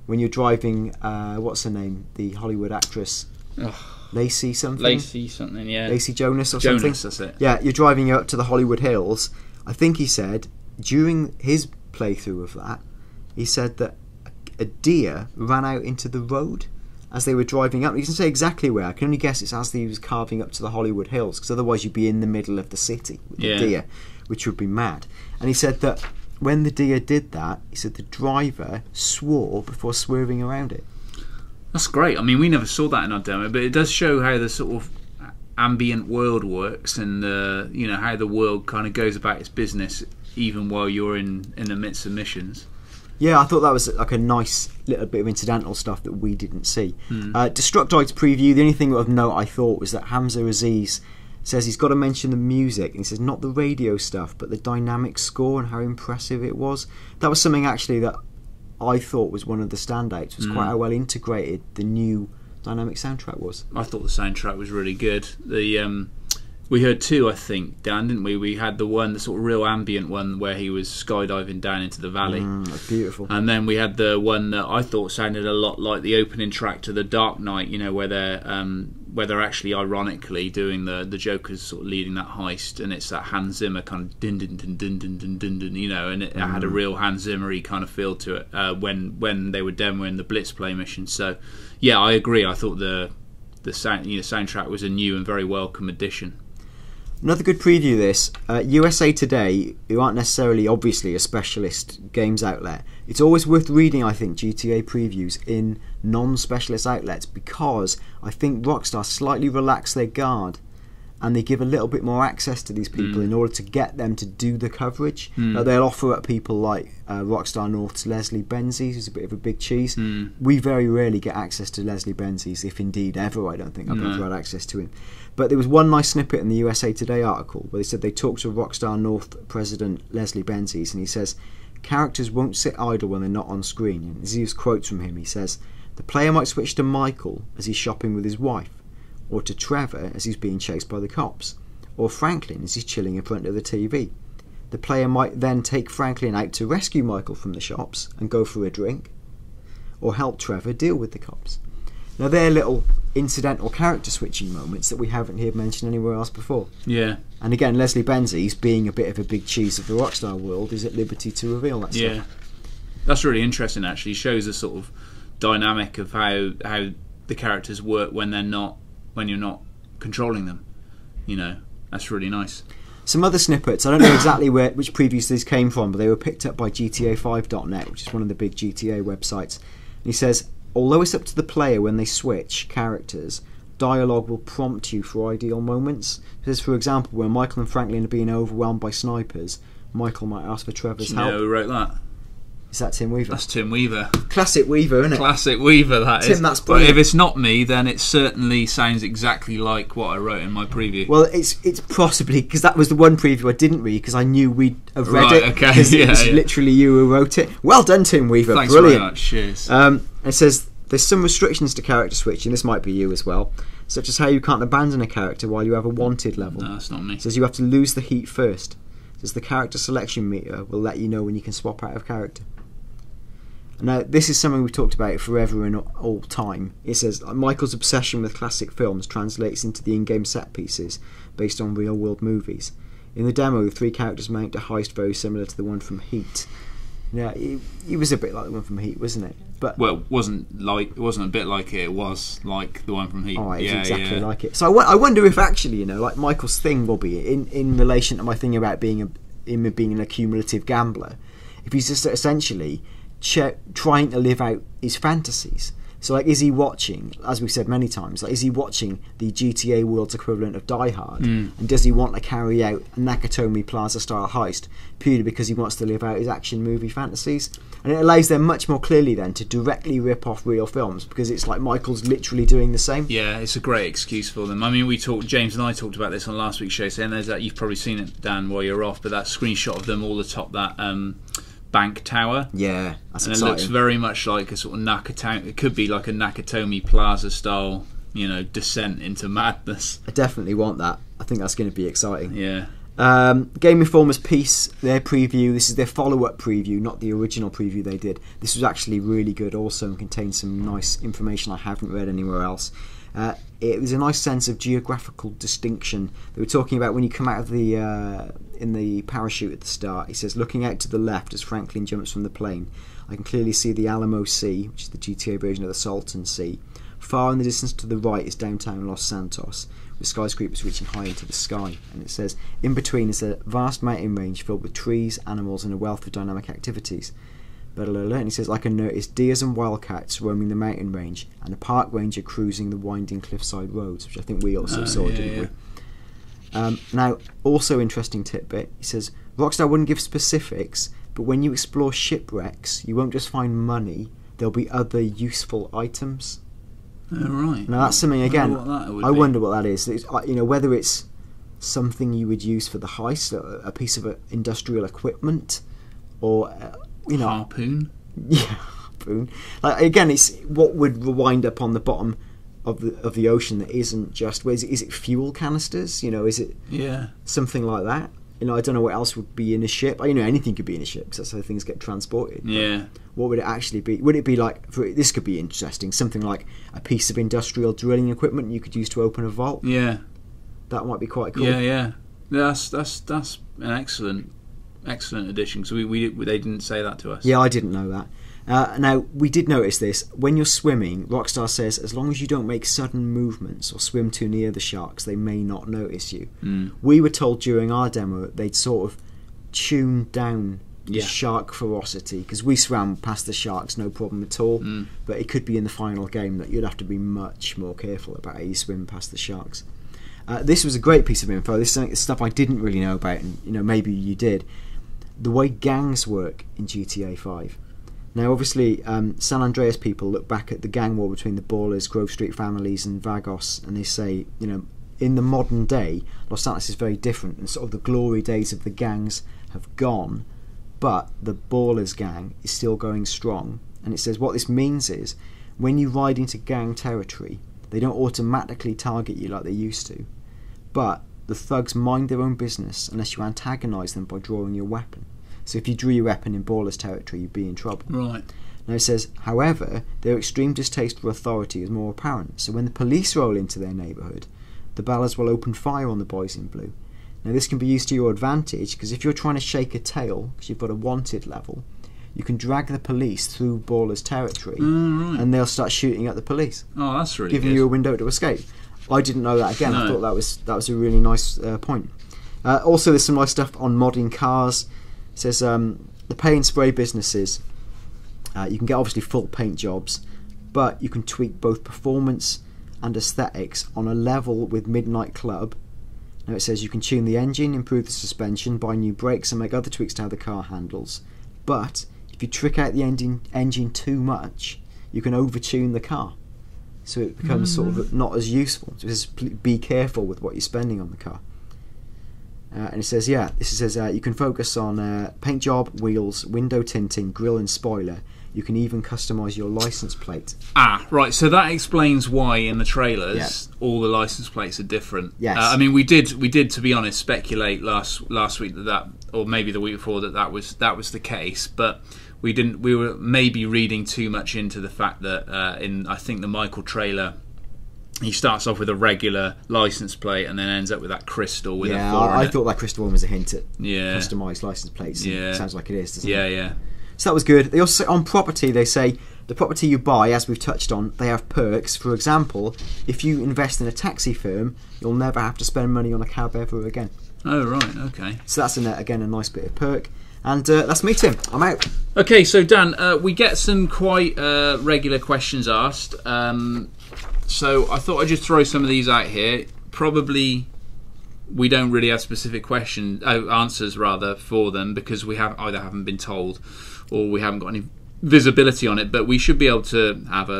when you're driving, what's her name, the Hollywood actress, Lacey something, yeah, Lacey Jonas or something. That's it. Yeah, you're driving up to the Hollywood Hills. I think he said during his playthrough of that, he said that a deer ran out into the road as they were driving up. He doesn't say exactly where. I can only guess it's as he was carving up to the Hollywood Hills, because otherwise you'd be in the middle of the city with the deer, which would be mad. And he said that when the deer did that, he said the driver swore before swerving around it. That's great. I mean, we never saw that in our demo, but it does show how the sort of ambient world works, and how the world kind of goes about its business even while you're in the midst of missions. Yeah, I thought that was like a nice little bit of incidental stuff that we didn't see. Destructoid's preview, the only thing of note I thought was that Hamza Aziz says he's got to mention the music, and he says not the radio stuff but the dynamic score and how impressive it was. That was something actually that I thought was one of the standouts, was quite how well integrated the new dynamic soundtrack was. I thought the soundtrack was really good. We heard two, I think, Dan, didn't we? We had the sort of real ambient one where he was skydiving down into the valley. That's beautiful. And then we had the one that I thought sounded a lot like the opening track to The Dark Knight, where they're actually ironically doing the Joker's sort of leading that heist, and it's that Hans Zimmer kind of din din din din din din din din, and it had a real Hans Zimmer-y kind of feel to it when they were demoing the Blitzplay mission. So, yeah, I agree. I thought the soundtrack was a new and very welcome addition. Another good preview this, USA Today, who aren't necessarily obviously a specialist games outlet, it's always worth reading, I think, GTA previews in non-specialist outlets, because I think Rockstar slightly relax their guard and they give a little bit more access to these people in order to get them to do the coverage. They'll offer up people like Rockstar North's Leslie Benzies, who's a bit of a big cheese. We very rarely get access to Leslie Benzies, if indeed ever. I don't think I've ever had access to him. But there was one nice snippet in the USA Today article where they said they talked to Rockstar North president Leslie Benzies, and he says characters won't sit idle when they're not on screen. And as he used quotes from him, he says the player might switch to Michael as he's shopping with his wife, or to Trevor as he's being chased by the cops, or Franklin as he's chilling in front of the TV. The player might then take Franklin out to rescue Michael from the shops and go for a drink, or help Trevor deal with the cops. Now they're little incidental character switching moments that we haven't heard mentioned anywhere else before. Yeah. And again, Leslie Benzies, being a bit of a big cheese of the Rockstar world, is at liberty to reveal that stuff. Yeah. That's really interesting, actually. Shows a sort of dynamic of how the characters work when you're not controlling them. That's really nice. Some other snippets, I don't know exactly which previews these came from, but they were picked up by GTA5.net, which is one of the big GTA websites. And he says, although it's up to the player when they switch characters, dialogue will prompt you for ideal moments. He says, for example, when Michael and Franklin are being overwhelmed by snipers, Michael might ask for Trevor's help. Do you know who wrote that? Is that Tim Weaver? That's Tim Weaver. Classic Weaver, isn't it? Classic Weaver, that Tim, is. That's brilliant. But if it's not me, then it certainly sounds exactly like what I wrote in my preview. Well, it's possibly, because that was the one preview I didn't read, because I knew we'd have read it. Okay, because it was literally you who wrote it. Well done, Tim Weaver. Thanks brilliant. Very much. Cheers. It says There's some restrictions to character switching, this might be you as well, such as how you can't abandon a character while you have a wanted level. No, that's not me. It says you have to lose the heat first. It says the character selection meter will let you know when you can swap out of character. Now, this is something we've talked about forever and all time. It says Michael's obsession with classic films translates into the in-game set pieces based on real-world movies. In the demo, the 3 characters mount a heist very similar to the one from Heat. Yeah, it was a bit like the one from Heat, wasn't it? But well, it wasn't a bit like it. It was like the one from Heat. Oh, it's exactly like it. So I wonder if actually, like Michael's thing will be in relation to my thing about being an accumulative gambler. If he's just essentially trying to live out his fantasies. So, like, is he watching, as we've said many times, like, is he watching the GTA world's equivalent of Die Hard? And does he want to carry out a Nakatomi Plaza-style heist purely because he wants to live out his action movie fantasies? And it allows them much more clearly then to directly rip off real films, because it's like Michael's literally doing the same. Yeah, it's a great excuse for them. I mean, James and I talked about this on last week's show, saying there's that, you've probably seen it, Dan, while you're off, but that screenshot of them all atop that bank tower. Yeah, that's and exciting. It looks very much like a sort of Nakatomi. It could be like a Nakatomi Plaza style, descent into madness. I definitely want that. I think that's going to be exciting. Yeah. Game Informer's piece, their preview. This is their follow-up preview, not the original preview they did. This was actually really good, also, and contained some nice information I haven't read anywhere else. It was a nice sense of geographical distinction. They were talking about when you come out of in the parachute at the start. He says, looking out to the left as Franklin jumps from the plane, I can clearly see the Alamo Sea, which is the GTA version of the Salton Sea. Far in the distance to the right is downtown Los Santos, with skyscrapers reaching high into the sky. And it says, in between is a vast mountain range filled with trees, animals, and a wealth of dynamic activities. And he says, I can notice deers and wildcats roaming the mountain range, and a park ranger cruising the winding cliffside roads, which I think we also saw, didn't we? Now, also interesting tidbit, he says, Rockstar wouldn't give specifics, but when you explore shipwrecks, you won't just find money, there'll be other useful items. Oh, right. Now, that's something, again, I wonder what that is. It's, whether it's something you would use for the heist, a piece of industrial equipment, or... harpoon. Yeah, harpoon. Like, again, it's what would wind up on the bottom of the ocean that isn't just. Is it fuel canisters? Is it something like that? I don't know what else would be in a ship. Anything could be in a ship because that's how things get transported. Yeah. What would it actually be? Would it be like? This could be interesting. Something like a piece of industrial drilling equipment you could use to open a vault. Yeah. That might be quite cool. Yeah. That's an excellent addition, because they didn't say that to us. Yeah, I didn't know that. Now, we did notice this. When you're swimming, Rockstar says as long as you don't make sudden movements or swim too near the sharks, they may not notice you. We were told during our demo that they'd sort of tuned down the shark ferocity, because we swam past the sharks no problem at all, but it could be in the final game that you'd have to be much more careful about how you swim past the sharks. This was a great piece of info. This is stuff I didn't really know about, and maybe you did. The way gangs work in GTA 5. Now, obviously, San Andreas people look back at the gang war between the Ballers, Grove Street families, and Vagos, and they say, in the modern day, Los Santos is very different, and sort of the glory days of the gangs have gone, but the Ballers gang is still going strong. And it says what this means is, when you ride into gang territory, they don't automatically target you like they used to, but the thugs mind their own business unless you antagonise them by drawing your weapon. So if you drew your weapon in Ballers territory, you'd be in trouble. Right. Now it says, however, their extreme distaste for authority is more apparent. So when the police roll into their neighbourhood, the Ballers will open fire on the boys in blue. Now this can be used to your advantage, because if you're trying to shake a tail, because you've got a wanted level, you can drag the police through Ballers territory, and they'll start shooting at the police. Oh, that's really giving good. you a window to escape. I didn't know that. Again, No. I thought that was a really nice point. Also, there's some nice stuff on modding cars. It says the pay and spray businesses, you can get obviously full paint jobs, but you can tweak both performance and aesthetics on a level with Midnight Club. Now it says you can tune the engine, improve the suspension, buy new brakes, and make other tweaks to how the car handles. But if you trick out the engine too much, you can overtune the car, so it becomes sort of not as useful. So just be careful with what you're spending on the car. And it says, you can focus on paint job, wheels, window tinting, grille and spoiler. You can even customise your license plate. Right. So that explains why in the trailers all the license plates are different. Yes. I mean, we did, to be honest, speculate last week that, or maybe the week before, that was the case, but we didn't. We were maybe reading too much into the fact that in, I think, the Michael trailer, he starts off with a regular license plate and then ends up with that crystal with a 4 I thought that crystal one was a hint at Yeah. customised license plates. Yeah. Sounds like it is, doesn't it? Yeah. So that was good. They also, on property, they say the property you buy, as we've touched on, they have perks. For example, if you invest in a taxi firm, you'll never have to spend money on a cab ever again. Oh, right, okay. So that's, again, a nice bit of perk. And that's me, Tim. I'm out. Okay, so Dan, we get some quite regular questions asked. So I thought I'd just throw some of these out here. Probably we don't really have specific answers rather for them, because we either haven't been told or we haven't got any visibility on it, but we should be able to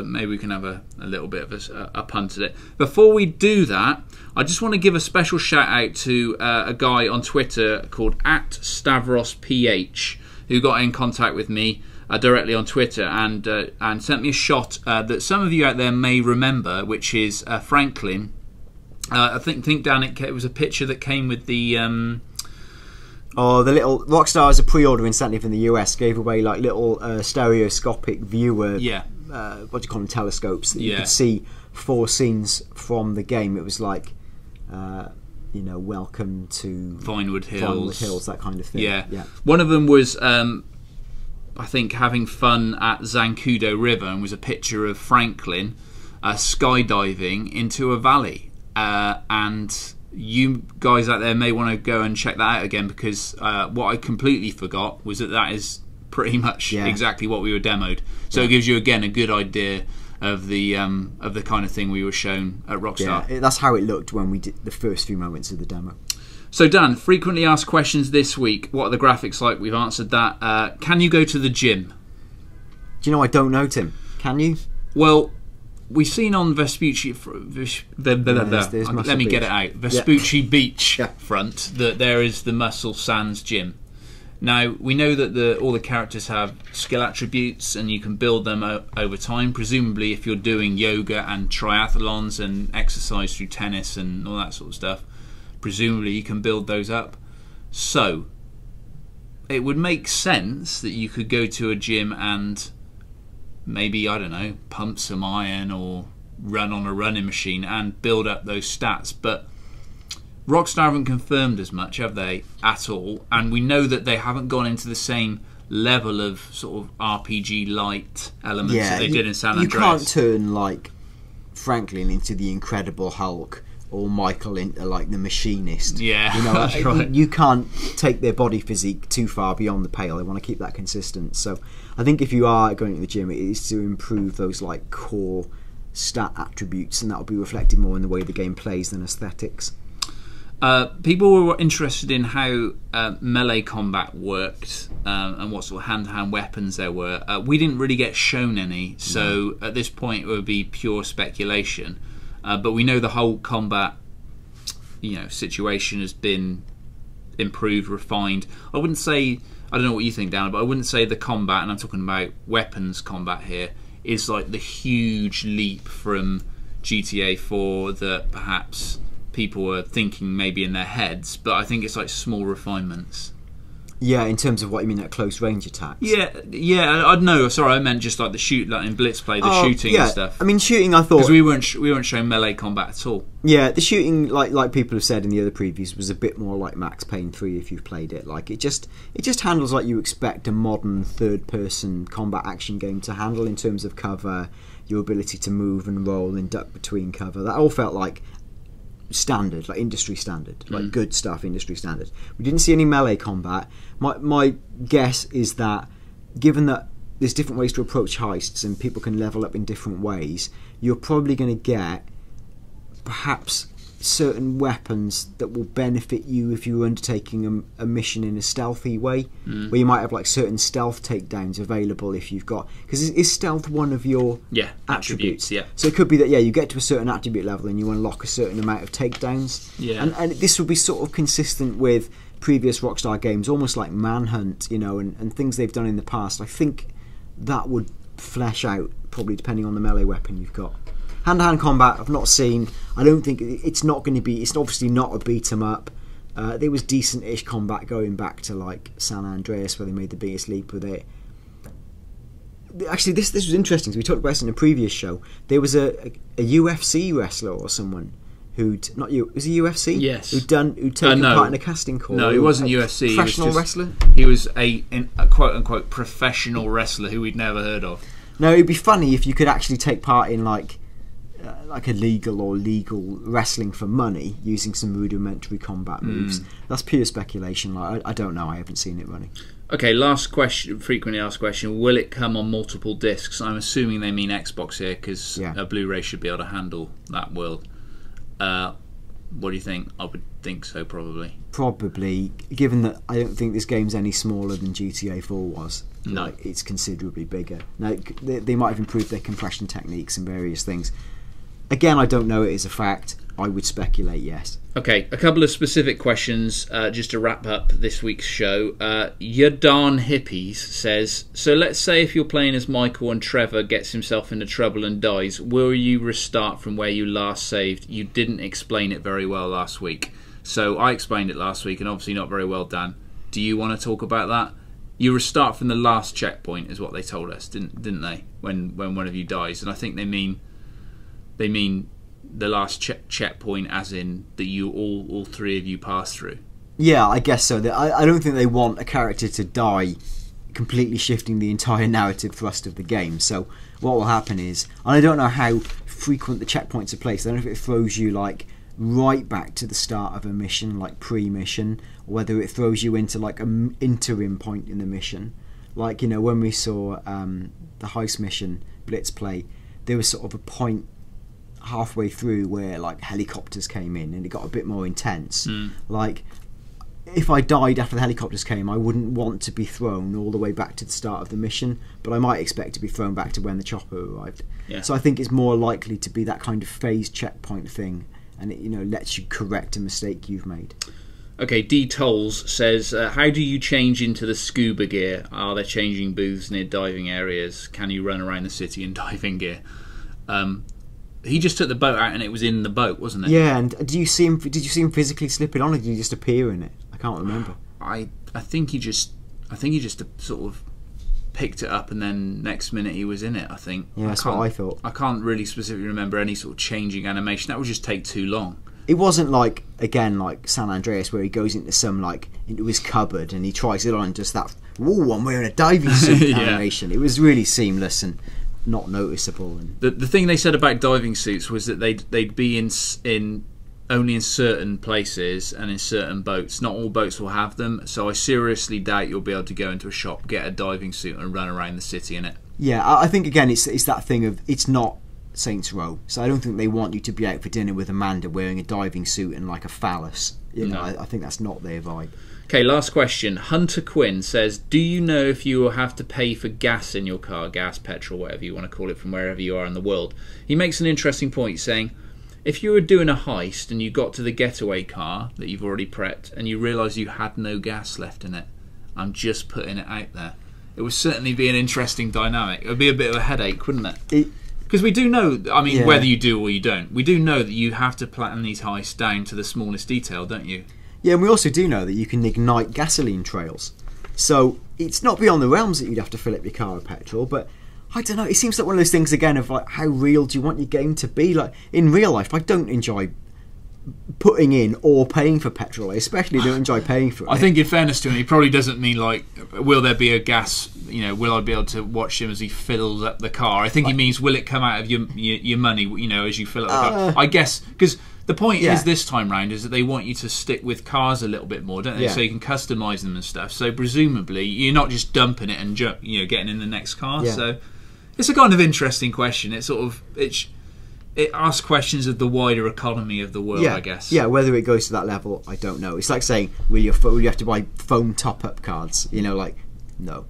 maybe we can have a little bit of a punt at it. Before we do that, I just want to give a special shout out to a guy on Twitter called @StavrosPH, who got in contact with me directly on Twitter and sent me a shot that some of you out there may remember, which is Franklin. I think Dan, it was a picture that came with the the little Rockstar, as a pre-order incentive in the US, gave away like little stereoscopic viewer. Yeah. What do you call them? Telescopes that you could see 4 scenes from the game. It was like, welcome to Vinewood Hills, that kind of thing. Yeah. One of them was, I think, having fun at ZANCUDO River, and was a picture of Franklin skydiving into a valley. And you guys out there may want to go and check that out again, because what I completely forgot was that is pretty much exactly what we were demoed. So it gives you again a good idea of the kind of thing we were shown at Rockstar. Yeah, that's how it looked when we did the first few moments of the demo. So Dan, frequently asked questions this week. What are the graphics like? We've answered that. Can you go to the gym? Do you know, I don't know, Tim. Can you? Well, we've seen on Vespucci, let me get it out. Vespucci Beach front that there is the Muscle Sands gym. Now we know that all the characters have skill attributes, and you can build them over time. Presumably, if you're doing yoga and triathlons and exercise through tennis and all that sort of stuff, presumably you can build those up. So it would make sense that you could go to a gym and maybe, I don't know, pump some iron or run on a running machine and build up those stats. But Rockstar haven't confirmed as much, have they, at all? And we know that they haven't gone into the same level of sort of RPG light elements that they did in San Andreas. You can't turn like Franklin into the Incredible Hulk or Michael into like the Machinist. Yeah, that's right. You can't take their body physique too far beyond the pale. They want to keep that consistent. So I think if you are going to the gym, it is to improve those like core stat attributes, and that will be reflected more in the way the game plays than aesthetics. People were interested in how melee combat worked and what sort of hand-to-hand weapons there were. We didn't really get shown any, so at this point it would be pure speculation. But we know the whole combat, situation has been improved, refined. I wouldn't say, I don't know what you think, Dan, but I wouldn't say the combat, and I'm talking about weapons combat here, is like the huge leap from GTA 4 that perhaps people were thinking maybe in their heads, but I think it's like small refinements. Yeah, in terms of what you mean, at close range attacks. Yeah. I know. Sorry, I meant just like the shoot, like in Blitzplay, the shooting and stuff. I mean, shooting. I thought because we weren't showing melee combat at all. Yeah, the shooting, like people have said in the other previews, was a bit more like Max Payne 3 if you've played it. Like it just handles like you expect a modern third-person combat action game to handle in terms of cover, your ability to move and roll and duck between cover. That all felt like standard, like industry standard, like good stuff, industry standard. We didn't see any melee combat. My guess is that, given that there's different ways to approach heists and people can level up in different ways, you're probably going to get perhaps certain weapons that will benefit you if you're undertaking a mission in a stealthy way, where you might have like certain stealth takedowns available if you've got, because is stealth one of your attributes? Yeah. So it could be that you get to a certain attribute level and you unlock a certain amount of takedowns. Yeah. And this will be sort of consistent with previous Rockstar games, almost like Manhunt, and things they've done in the past. I think that would flesh out, probably depending on the melee weapon you've got. Hand-to-hand combat, I've not seen. I don't think it's not going to be. It's obviously not a beat 'em up. There was decent-ish combat going back to like San Andreas, where they made the biggest leap with it. Actually, this was interesting. So we talked about this in a previous show. There was a UFC wrestler or someone who'd not you. Was he UFC? Yes. Who'd taken part in a casting call. No, he wasn't UFC. Professional wrestler. He was a quote unquote professional wrestler who we'd never heard of. No, it'd be funny if you could actually take part in like illegal or legal wrestling for money using some rudimentary combat moves. That's pure speculation. Like I don't know. I haven't seen it running. Okay, last question, frequently asked question. Will it come on multiple discs? I'm assuming they mean Xbox here, because a Blu-ray should be able to handle that world. What do you think? I would think so, probably. Probably, given that I don't think this game's any smaller than GTA 4 was. No. Like, it's considerably bigger. Now, they might have improved their compression techniques and various things. Again, I don't know it is a fact. I would speculate yes. Okay, a couple of specific questions just to wrap up this week's show. Yadan Hippies says, so let's say if you're playing as Michael and Trevor gets himself into trouble and dies, will you restart from where you last saved? You didn't explain it very well last week. So I explained it last week, and obviously not very well, Dan. Do you want to talk about that? You restart from the last checkpoint is what they told us, didn't they? When one of you dies. And I think they mean the last checkpoint as in that you all three of you pass through. Yeah, I guess so. I don't think they want a character to die, completely shifting the entire narrative thrust of the game. So what will happen is, and I don't know how frequent the checkpoints are placed. I don't know if it throws you like right back to the start of a mission, like pre-mission, or whether it throws you into like an interim point in the mission. Like, you know, when we saw the heist mission Blitz play, there was sort of a point halfway through where like helicopters came in and it got a bit more intense. Like, if I died after the helicopters came, I wouldn't want to be thrown all the way back to the start of the mission, but I might expect to be thrown back to when the chopper arrived. So I think it's more likely to be that kind of phased checkpoint thing, and it, you know, lets you correct a mistake you've made. Okay, D Tolls says, how do you change into the scuba gear? Are there changing booths near diving areas? Can you run around the city in diving gear? He just took the boat out and it was in the boat, wasn't it? Yeah, and did you see him physically slip it on, or did he just appear in it? I can't remember. I think he just sort of picked it up and then next minute he was in it, I think. Yeah, that's what I thought. I can't really specifically remember any sort of changing animation. That would just take too long. It wasn't like, again, like San Andreas, where he goes into his cupboard and he tries it on and just that, whoa, I'm wearing a diving suit animation. It was really seamless and not noticeable. And the thing they said about diving suits was that they'd be in only in certain places and in certain boats. Not all boats will have them, so I seriously doubt you'll be able to go into a shop, get a diving suit and run around the city in it. Yeah, I think again it's that thing of, it's not Saints Row, so I don't think they want you to be out for dinner with Amanda wearing a diving suit and like a phallus. You know, I think that's not their vibe. Okay, last question. Hunter Quinn says, do you know if you will have to pay for gas in your car, gas, petrol, whatever you want to call it, from wherever you are in the world? He makes an interesting point, saying, if you were doing a heist and you got to the getaway car that you've already prepped and you realised you had no gas left in it, I'm just putting it out there, it would certainly be an interesting dynamic. It would be a bit of a headache, wouldn't it? Because we do know, I mean, whether you do or you don't, we do know that you have to plan these heists down to the smallest detail, don't you? Yeah, and we also do know that you can ignite gasoline trails. So it's not beyond the realms that you'd have to fill up your car with petrol, but I don't know, it seems like one of those things again of like, how real do you want your game to be? Like, in real life, I don't enjoy putting in or paying for petrol. I especially don't enjoy paying for it. I think in fairness to him, he probably doesn't mean like, will there be a gas, you know, will I be able to watch him as he fills up the car? I think he means, will it come out of your money, you know, as you fill up the car? I guess, because the point is this time round is that they want you to stick with cars a little bit more, don't they? So you can customise them and stuff. So presumably you're not just dumping it and getting in the next car. So it's a kind of interesting question. It sort of it asks questions of the wider economy of the world, I guess. Yeah, whether it goes to that level, I don't know. It's like saying, will you have to buy phone top-up cards? You know, like, no.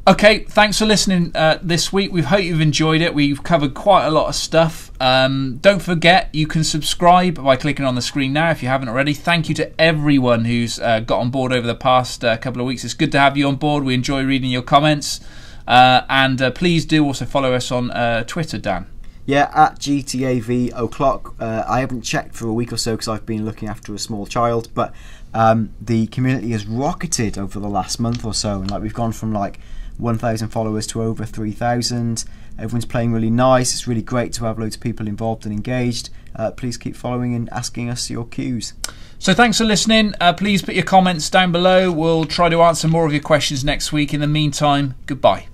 Okay, thanks for listening this week. We hope you've enjoyed it. We've covered quite a lot of stuff. Don't forget, you can subscribe by clicking on the screen now if you haven't already. Thank you to everyone who's got on board over the past couple of weeks. It's good to have you on board. We enjoy reading your comments. And please do also follow us on Twitter, Dan. Yeah, at GTAV O'Clock. I haven't checked for a week or so because I've been looking after a small child, but the community has rocketed over the last month or so, and like we've gone from like 1,000 followers to over 3,000. Everyone's playing really nice. It's really great to have loads of people involved and engaged. Please keep following and asking us your cues. So thanks for listening. Please put your comments down below. We'll try to answer more of your questions next week. In the meantime, goodbye.